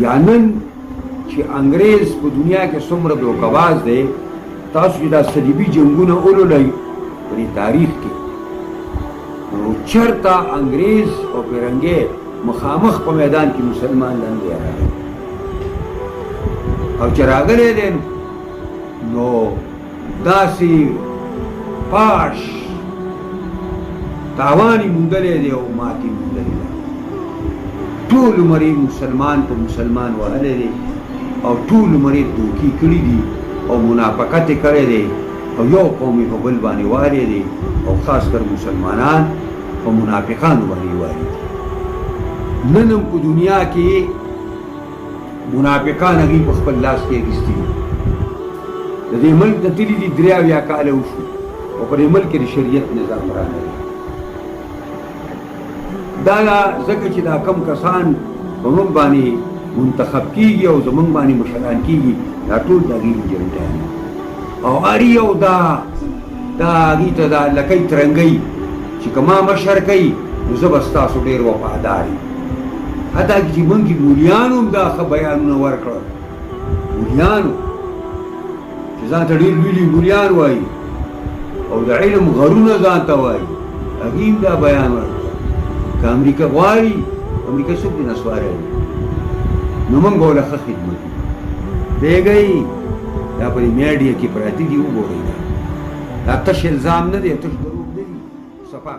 یا نن چې انګریز په دنیا کې څومره دوکباز دی تاسو چې دا صلیبي جنګونه ولولئ په دې تاریخ کې نو چېرته انګریز او فرنګي مخامخ په میدان کې مسلمان لاندې راغلی او چې راغلی دی نو داسې پاش تاوان یې موندلی دی او ماتې موندلی ده ټول عمر یې مسلمان په مسلمان وهلی دی او ټول عمر یې دوکې کړي دي او منافقت یې کړی دی او یو قوم یې په بل باندې وارې دی او خاص کر مسلمانان په منافقانو باندې وارې دي نن هم په دنیا کې منافقان هغوی په خپل لاس کې اخیستي دي د دې ملک ته تللي دي 83 کاله وشو او په دې ملک کې د شریعت نظام رانغی دا ځکه چې دا کم کسان په موږ باندې منتخب کیږي او زموږ باندې مشران کیږي دا ټول د هغوی ایجنټان او هر یو دا هغوی ته دا لکۍ ترنګۍ چې که ما مشر کوي نو زه به ستاسو ډېر وفادار یم حتی چې موږ کې مولیانو هم دا ښه بیانونه ورکړل مولیانو چې ځان ته ډېر لوی مولیان وایي او د علم غرونه ځان ته وایي هغوی هم دا بیان ورکړل که امریکا غواړي امریکا څوک دې نسواری نو موږ به ورله ښه خدمت وکړو دیږئ دا په دې میډیا کې پراته دي وګورئ دا تش الزام نه دی تش دروغ نه دي صفا